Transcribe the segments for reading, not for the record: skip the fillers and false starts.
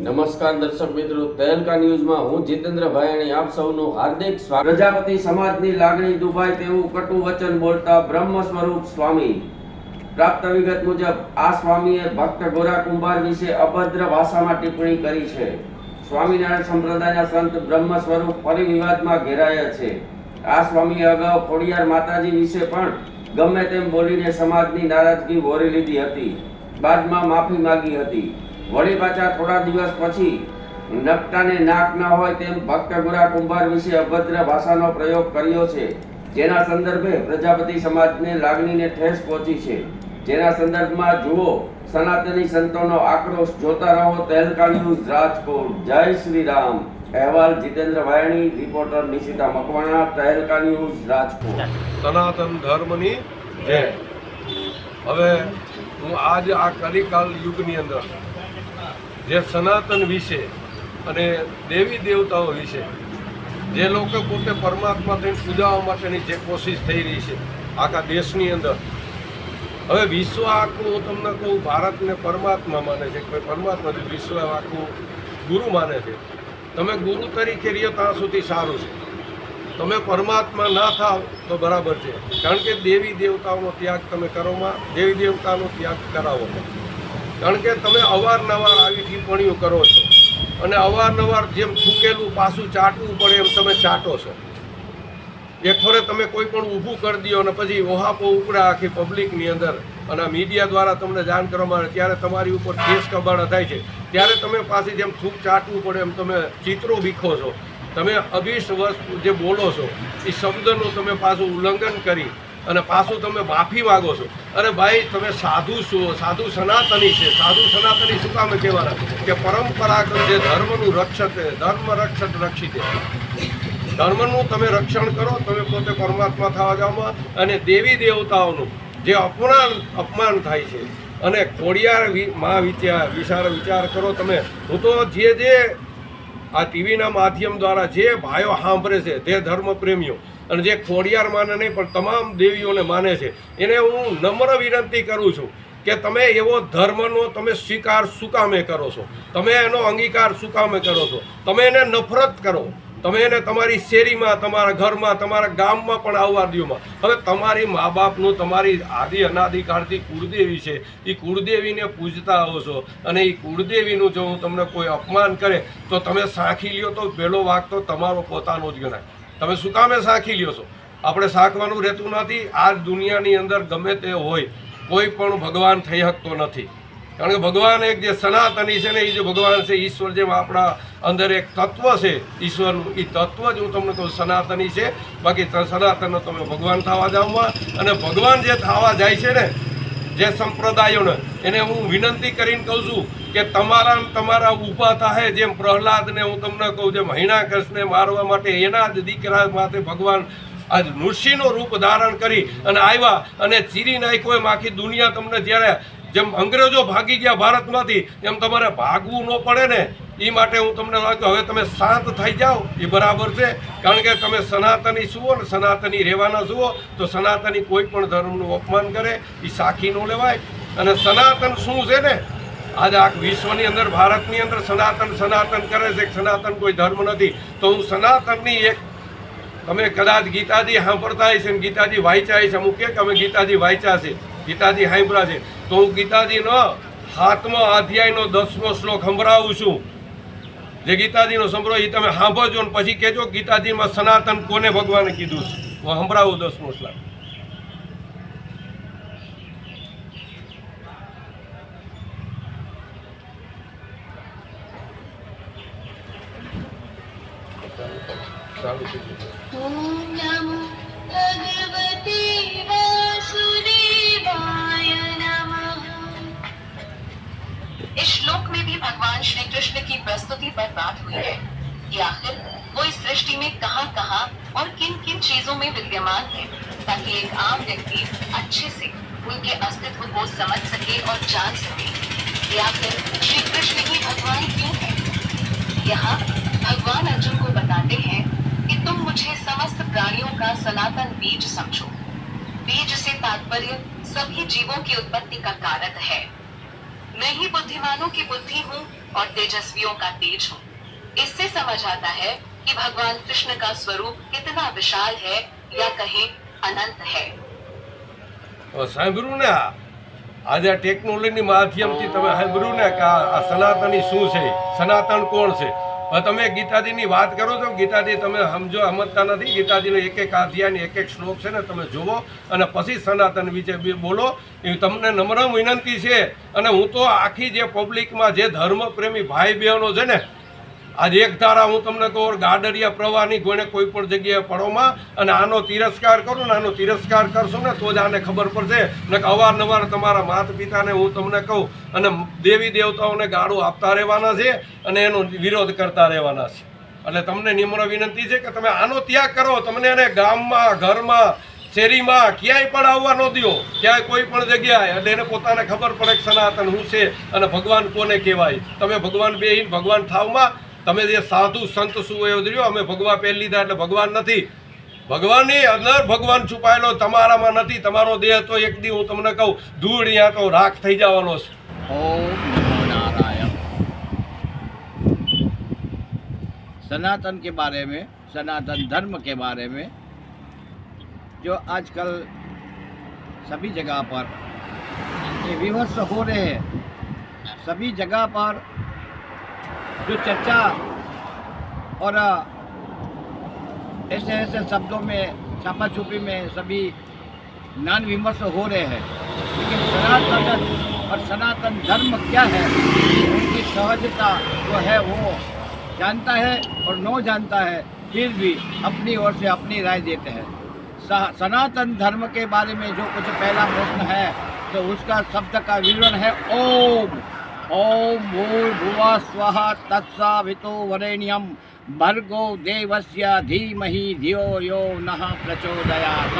નમસ્કાર દર્શક મિત્રો, તહેલકા ન્યૂઝમાં હું જીતેન્દ્ર ભાયાણી આપ સૌનું હાર્દિક સ્વાગત. પ્રજાપતિ સમાજની લાગણી દુભાય તેવું કટુ વચન બોલતા બ્રહ્મ સ્વરૂપ સ્વામી. પ્રાપ્ત વિગત મુજબ આ સ્વામીએ ભક્ત ગોરા કુંભાર વિશે અભદ્ર ભાષામાં ટિપ્પણી કરી છે. સ્વામિનારાયણ સંપ્રદાયના સંત બ્રહ્મ સ્વરૂપ ફરી વિવાદમાં ઘેરાયા છે. આ સ્વામીએ અગાઉ ખોડિયાર માતાજી વિશે પણ ગમે તેમ બોલીને સમાજની નારાજગી વોરી લીધી હતી. બાદમાં માફી માંગી હતી. વળી પાછા થોડા દિવસ પછી નકટાને નાક ન હોય તેમ ભક્ત ગોરા કુંભાર વિશે અભદ્ર ભાષાનો પ્રયોગ કર્યો છે. જેના સંદર્ભે પ્રજાપતિ સમાજને લાગણીને ઠેસ પહોંચી છે. જેના સંદર્ભમાં જુઓ સનાતની સંતોનો આક્રોશ. જોતા રહો તહેલકા ન્યૂઝ રાજકોટ. જય શ્રી રામ. અહેવાલ જીતેન્દ્ર ભાયાણી, રિપોર્ટર નિશિતા મકવાણા, તહેલકા ન્યૂઝ રાજકોટ. સનાતન ધર્મની જય. હવે હું આજ આ કલિકાલ યુગની અંદર જે સનાતન વિશે અને દેવી દેવતાઓ વિશે જે લોકો પોતે પરમાત્મા થઈને પૂજાવા માટેની જે કોશિશ થઈ રહી છે આખા દેશની અંદર, હવે વિશ્વ આખું હું તમને કહું, ભારતને પરમાત્મા માને છે, કોઈ પરમાત્મા વિશ્વ આખું ગુરુ માને છે. તમે ગુરુ તરીકે રહ્યો ત્યાં સુધી સારું છે, તમે પરમાત્મા ના થાવ તો બરાબર છે. કારણ કે દેવી દેવતાઓનો ત્યાગ તમે કરોમાં, દેવી દેવતાનો ત્યાગ કરાવો. કારણ કે તમે અવારનવાર આવી ટિપ્પણીઓ કરો છો અને અવારનવાર જેમ થૂકેલું પાછું ચાટવું પડે એમ તમે ચાટો છો. એક ફરે તમે કોઈ પણ ઊભું કરી દો અને પછી ઓહાપો ઉપડે આખી પબ્લિકની અંદર અને મીડિયા દ્વારા તમને જાણ કરવામાં આવે ત્યારે તમારી ઉપર કેસ કબાડા થાય છે. ત્યારે તમે પાછી જેમ થૂક ચાટવું પડે એમ તમે ચિત્રો વીખો છો. તમે અભિષ્ટ વસ્તુ જે બોલો છો એ શબ્દનું તમે પાછું ઉલ્લંઘન કરી અને પાછું તમે માફી માગો છો. અરે ભાઈ, તમે સાધુ છો, સાધુ સનાતની છે. સાધુ સનાતની શું કામે કહેવાના કે પરંપરાગત જે ધર્મનું રક્ષક, ધર્મ રક્ષક રક્ષિત, ધર્મનું તમે રક્ષણ કરો. તમે પોતે પરમાત્મા થવા જાઓમાં અને દેવી દેવતાઓનું જે અપમાન થાય છે અને ખોડિયાર માં વિચાર કરો તમે. હું તો જે આ ટીવીના માધ્યમ દ્વારા જે ભાઈઓ સાંભળે છે, તે ધર્મ પ્રેમીઓ અને જે ખોડિયાર માને નહીં પણ તમામ દેવીઓને માને છે, એને હું નમ્ર વિનંતી કરું છું કે તમે એવો ધર્મનો તમે સ્વીકાર શું કામે કરો છો? તમે એનો અંગીકાર શું કામે કરો છો? તમે એને નફરત કરો. તમે એને તમારી શેરીમાં, તમારા ઘરમાં, તમારા ગામમાં પણ આવવા દ્યોમાં. હવે તમારી મા બાપનું, તમારી આદિ અનાદિકાળથી કુળદેવી છે, એ કુળદેવીને પૂજતા આવો છો અને એ કુળદેવીનું જો હું તમને કોઈ અપમાન કરે તો તમે સાંખી લ્યો તો પહેલો વાક તો તમારો પોતાનો જ ગણાય. તમે શું કામે સાંખી લ્યો છો? આપણે સાંખવાનું રહેતું નથી. આ દુનિયાની અંદર ગમે તે હોય, કોઈ પણ ભગવાન થઈ શકતો નથી. કારણ કે ભગવાન એક જે સનાતની છે ને, એ જે ભગવાન છે, ઈશ્વર જેમ આપણા અંદર એક તત્વ છે ઈશ્વરનું, એ તત્વ જ હું તમને કહું સનાતની છે. બાકી સનાતનનો તમે ભગવાન થવા જાઓમાં અને ભગવાન જે થવા જાય છે ને, જે સંપ્રદાયોને, એને હું વિનંતી કરીને કહું છું કે તમારા ઊભા થાય. જેમ પ્રહલાદને હું તમને કહું, જેમ હિરણ્યકશિપુને મારવા માટે એના જ દીકરા માટે ભગવાન આજ નૃષિનું રૂપ ધારણ કરી અને આવ્યા અને ચીરી નાખ્યો. એમ આખી દુનિયા તમને જ્યારે જેમ અંગ્રેજો ભાગી ગયા ભારતમાંથી, એમ તમારે ભાગવું ન પડે ને, એ માટે હું તમને લાગ્યું હવે તમે શાંત થઈ જાઓ. એ બરાબર છે. કારણ કે તમે સનાતની જુઓ ને, સનાતની રહેવાના જુઓ તો સનાતની કોઈ પણ ધર્મનું અપમાન કરે એ સાખી ન લેવાય. અને સનાતન શું છે ને, આજે આ વિશ્વની અંદર, ભારતની અંદર સનાતન કરે છે. સનાતન કોઈ ધર્મ નથી. તો હું સનાતનની એક, તમે કદાચ ગીતાજી સાંભળતા હશે ને ગીતાજી વાંચ્યા છે. અમુક કે અમે ગીતાજી વાંચ્યા છે, ગીતાજી સાંભળ્યા છે, તો હું ગીતાજીનો 7મો અધ્યાયનો 10મો શ્લોક સંભળાવું છું. જે ગીતાજીનો સંભળો એ તમે સાંભળજો ને પછી કહેજો ગીતાજીમાં સનાતન કોને ભગવાને કીધું છે. હું સંભળાવું 10મો શ્લોક. ચાલુ થઈ ગયું. ઓમ નમો ભગવતે वासुदेवाय नमः। इस श्लोक में भी भगवान श्री कृष्ण की प्रस्तुति पर बात हुई है कि आखिर वो इस सृष्टि में कहाँ कहाँ और किन किन चीजों में विद्यमान है, ताकि एक आम व्यक्ति अच्छे से उनके अस्तित्व को समझ सके और जान सके कि आखिर श्री कृष्ण ही भगवान क्यों है। यहाँ भगवान अर्जुन को बताते हैं कि तुम मुझे समस्त प्राणियों का सनातन बीज समझो। बीज से तात्पर्य सभी जीवों की उत्पत्ति का कारक है। मैं ही बुद्धिमानों की बुद्धि हूँ और तेजस्वियों का तेज हूँ। इससे समझ आता है कि भगवान कृष्ण का स्वरूप कितना विशाल है या कहें अनंत है। સાંભળ્યું ને આજે આ ટેકનોલોજીની માધ્યમથી તમે સાંભળ્યું ને કે આ સનાતની શું છે, સનાતન કોણ છે? હવે તમે ગીતાજીની વાત કરો છો, ગીતાજી તમે સમજો સમજતા નથી. ગીતાજીનો એક એક અધ્યાયની એક એક શ્લોક છે ને તમે જુઓ અને પછી સનાતન વિશે બોલો. એ તમને નમ્ર વિનંતી છે. અને હું તો આખી જે પબ્લિકમાં જે ધર્મપ્રેમી ભાઈ બહેનો છે ને, આજે એક ધારા હું તમને કહું, ગાડરિયા પ્રવાહની કોઈને કોઈ પણ જગ્યાએ પડોમાં અને આનો તિરસ્કાર કરો ને, આનો તિરસ્કાર કરશો ને તો જ આને ખબર પડશે. ને અવારનવાર તમારા માતા પિતાને હું તમને કહું અને દેવી દેવતાઓને ગાળો આપતા રહેવાના છે અને એનો વિરોધ કરતા રહેવાના છે. એટલે તમને નિમ્ર વિનંતી છે કે તમે આનો ત્યાગ કરો. તમને એને ગામમાં, ઘરમાં, શેરીમાં ક્યાંય પણ આવવા ન દો, ક્યાંય કોઈ પણ જગ્યાએ. એટલે એને પોતાને ખબર પડે કે સનાતન શું છે અને ભગવાન કોને કહેવાય. તમે ભગવાન બેહીને ભગવાન થાવમાં તમે જે સાધુ સંત સુવયોજ્યો અમે ભગવાન પહેરી લીધા એટલે ભગવાન નથી. ભગવાનની અંદર ભગવાન છુપાયેલો તમારામાં નથી. તમારો દેહ તો એક દી હું તમને કહું ધૂળ યા તો રાખ થઈ જવાનો છે. ओम नमो नारायण। सनातन के बारे में, सनातन धर्म के बारे में जो आजकल सभी जगह पर ये विमर्श हो रहे हैं, सभी जगह पर जो चर्चा और ऐसे ऐसे शब्दों में, छापा छुपी में सभी ज्ञान विमर्श हो रहे हैं, लेकिन सनातन और सनातन धर्म क्या है, उनकी सहजता जो है वो जानता है और न जानता है, फिर भी अपनी ओर से अपनी राय देते हैं। सनातन धर्म के बारे में जो कुछ पहला प्रश्न है तो उसका शब्द का विवरण है ओम। ओम भूर्भुवः स्वः तत्सवितुर्वरेण्यं भर्गो देवस्य धीमहि धियो यो नः प्रचोदयात्।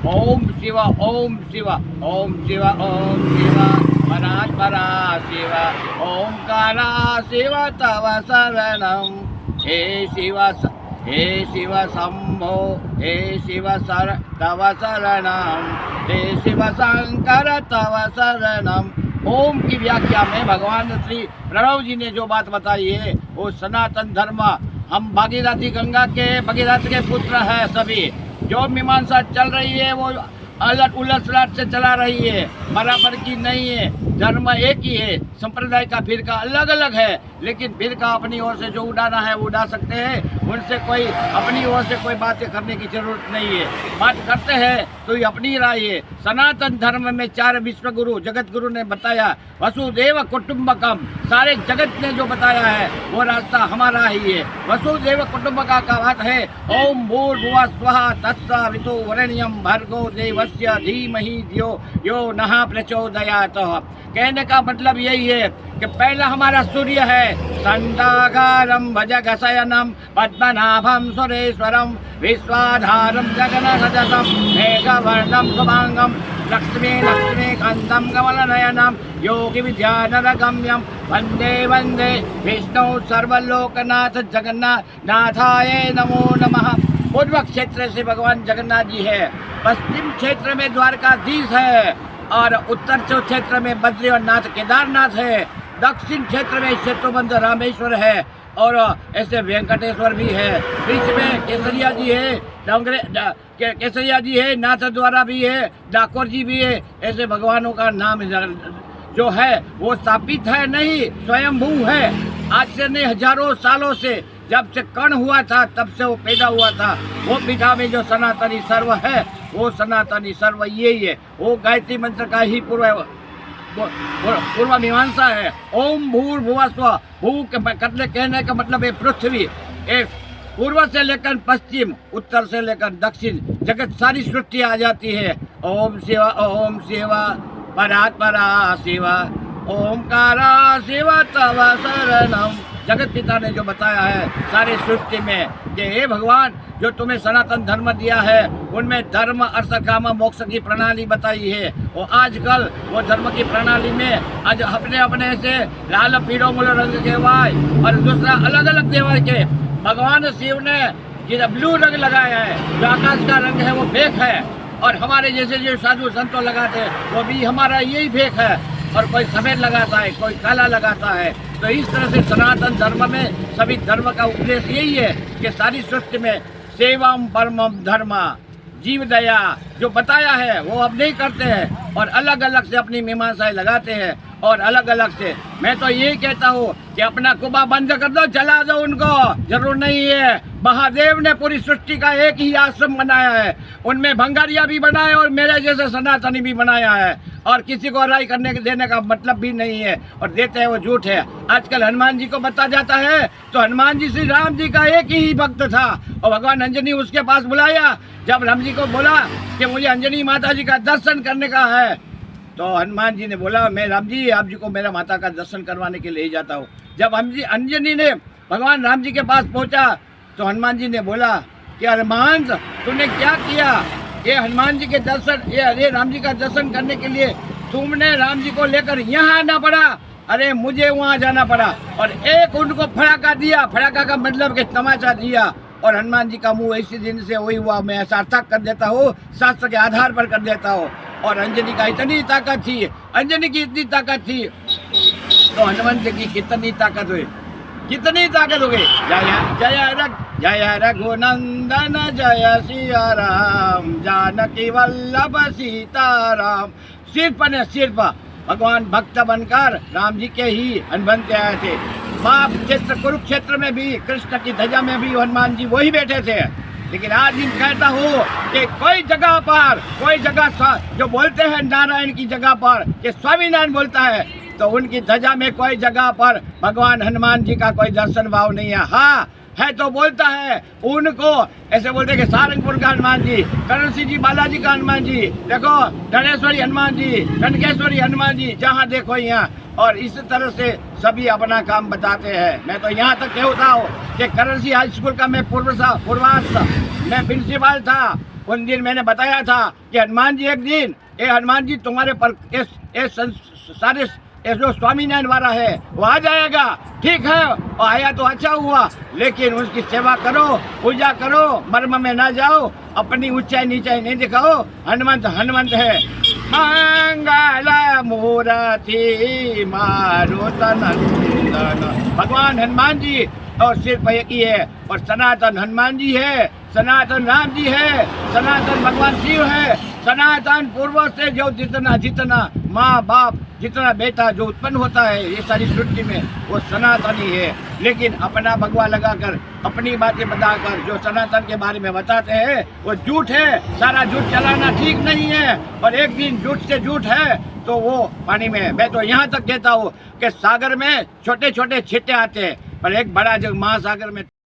ओम शिव, ओम शिव, ओम शिव, ओम शिव, परात्परा शिव, ओंकारा शिव तव शरणं। हे शिव, हे शिव शंभो, हे शिव तव शरणं, हे शिव शंकर तव शरणं। ओम की व्याख्या में भगवान श्री प्रणव जी ने जो बात बताई है वो सनातन धर्म, हम भागीरथी गंगा के भगीरथ के पुत्र हैं सभी। जो मीमांसा चल रही है वो अलट उलट सलट से चला रही है, बराबर की नहीं है। धर्म एक ही है, संप्रदाय का फिरका अलग अलग है, लेकिन फिरका अपनी ओर से जो उड़ाना है वो उड़ा सकते हैं। उनसे कोई अपनी ओर से कोई बातें करने की जरूरत नहीं है। बात करते हैं तो ये अपनी राय है। सनातन धर्म में 4 विश्व गुरु जगत गुरु ने बताया, वसुदेव कुटुंबकम, सारे जगत ने जो बताया है वो रास्ता हमारा ही है। वसुदेव कुटुंबका का बात है ओम भूर्भुवः स्वः तत्सवितुर्वरेण्यं भर्गो देवस्य धीमहि धियो यो नः प्रचोदयात्। कहने का मतलब यही है कि पहला हमारा सूर्य है, संडाकारं भुजगशयनं पद्मनाभं सुरेश्वरं विश्वाधारं गगनसदृशं मेघवर्णं शुभांगं लक्ष्मीकान्तं कमलनयनं योगी विद्यानरगम्यं वन्दे वन्दे विष्णु सर्वलोकनाथ जगन्नाथाय नमो नमः। पूर्व क्षेत्र से भगवान जगन्नाथ जी है, पश्चिम क्षेत्र में द्वारकाधीश है और उत्तर क्षेत्र में बद्रीनाथ केदारनाथ है, दक्षिण क्षेत्र में सेतुबंध रामेश्वर है और ऐसे वेंकटेश्वर भी है। बीच में केसरिया जी है, केसरिया जी है, नाथ द्वारा भी है, डाकोर जी भी है। ऐसे भगवानों का नाम जो है वो स्थापित है नहीं, स्वयंभू है। आज से नहीं, हजारों सालों से, जब से कण हुआ था तब से वो पैदा हुआ था। वो पिता में जो सनातनी सर्व है वो सनातनी सर्व यही है। वो गायत्री मंत्र का ही पूर्व मीमांसा है। ओम भूर्भुवः स्वः, भू कहने का मतलब है पृथ्वी। एक पूर्व से लेकर पश्चिम, उत्तर से लेकर दक्षिण, जगत सारी सृष्टि आ जाती है। ओम शिव, ओम शिव, परात्परा शिव, ओंकारा शिव तव शरणं। जगत पिता ने जो बताया है सारी सृष्टि में कि हे भगवान, जो तुम्हें सनातन धर्म दिया है उनमें धर्म अर्थ काम मोक्ष की प्रणाली बताई है। और आजकल वो धर्म की प्रणाली में आज अपने अपने से लाल पीड़ो मूल रंग के वाय और दूसरा अलग अलग देवर के भगवान शिव ने जो ब्लू रंग लगाया है, जो आकाश का रंग है वो फेक है। और हमारे जैसे जो साधु संतों लगाते हैं वो भी हमारा यही फेक है। और कोई सफेद लगाता है, कोई काला लगाता है। तो इस तरह से सनातन धर्म में सभी धर्म का उपदेश यही है कि सारी सृष्टि में सेवम परमम धर्मा, जीव दया जो बताया है वो अब नहीं करते हैं और अलग अलग से अपनी मीमांसाएं लगाते हैं और अलग अलग से। मैं तो यही कहता हूँ कि अपना कुबा बंद कर दो, जला दो उनको, जरूर नहीं है। महादेव ने पूरी सृष्टि का एक ही आश्रम बनाया है, उनमें भंगारिया भी बनाया और मेरे जैसे सनातनी भी बनाया है, और किसी को राय करने के देने का मतलब भी नहीं है, और देते हैं वो झूठ है। आजकल हनुमान जी को बता जाता है तो हनुमान जी श्री राम जी का एक ही भक्त था और भगवान अंजनी उसके पास बुलाया। जब राम जी को बोला कि मुझे अंजनी माता जी का दर्शन करने का है तो हनुमान जी ने बोला मैं राम जी आप जी को मेरा माता का दर्शन करवाने के लिए ही जाता हूँ। जब अंजनी ने भगवान राम जी के पास पहुँचा तो हनुमान जी ने बोला कि हनुमान तूने क्या किया, ये हनुमान जी के दर्शन ये राम जी का दर्शन करने के लिए तुमने राम जी को लेकर यहाँ आना पड़ा, अरे मुझे वहाँ जाना पड़ा। और एक उनको फड़ाका दिया, फड़ाका का मतलब कि तमाचा दिया, और हनुमान जी का मुंह इसी दिन से वही हुआ। मैं सार्थक कर देता हूँ, शास्त्र के आधार पर कर देता हूँ। और अंजनी का इतनी ताकत थी, अंजनी की इतनी ताकत थी तो हनुमंत की कितनी ताकत हुई, कितनी ताकत हो गई। जय रघुनंदन जय सिया राम, जानकी वल्लभ सीताराम। सिर्फ भगवान भक्त बनकर राम जी के ही हनुमंत आए थे। महाक्षेत्र कुरुक्षेत्र में भी कृष्ण की ध्वजा में भी हनुमान जी वही बैठे थे। लेकिन आज मैं कहता हूँ कि कोई जगह जो बोलते हैं नारायण की जगह पर कि स्वामीनारायण बोलता है तो उनकी ध्वजा में कोई जगह पर भगवान हनुमान जी का कोई दर्शन भाव नहीं है। हाँ है तो बोलता है उनको, ऐसे बोलते हैं कि सारंगपुर का हनुमान जी, करण सिंह जी बालाजी का हनुमान जी, देखो धनेश्वरी हनुमान जी, कनकेश्वरी हनुमान जी, जहाँ देखो यहाँ। और इस तरह से सभी अपना काम बताते हैं। मैं तो यहाँ तक कहता हूँ कि करण सिंह हाई स्कूल का मैं पूर्वार्ष मैं प्रिंसिपल था। उन दिन मैंने बताया था कि हनुमान जी एक दिन ये हनुमान जी तुम्हारे पर सारे जो स्वामीनारायण वाला है वो आ जाएगा, ठीक है, और आया तो अच्छा हुआ, लेकिन उसकी सेवा करो, पूजा करो, मर्म में ना जाओ, अपनी ऊंचाई नीचाई नहीं दिखाओ। हनुमंत है। मंगल मूर्ति मारुत नंदन, भगवान हनुमान जी और सिर्फ एक ही है, और सनातन हनुमान जी है, सनातन राम जी है, सनातन भगवान शिव है, सनातन पूर्व से जो जितना माँ बाप जितना बेटा जो उत्पन्न होता है ये सारी सृष्टि में वो सनातनी है। लेकिन अपना भगवा लगाकर अपनी बातें बताकर जो सनातन के बारे में बताते हैं वो झूठ है। सारा झूठ चलाना ठीक नहीं है, और एक दिन झूठ से झूठ है तो वो पानी में। मैं तो यहाँ तक कहता हूँ कि सागर में छोटे छोटे छिट्टे आते हैं, पर एक बड़ा जो महासागर में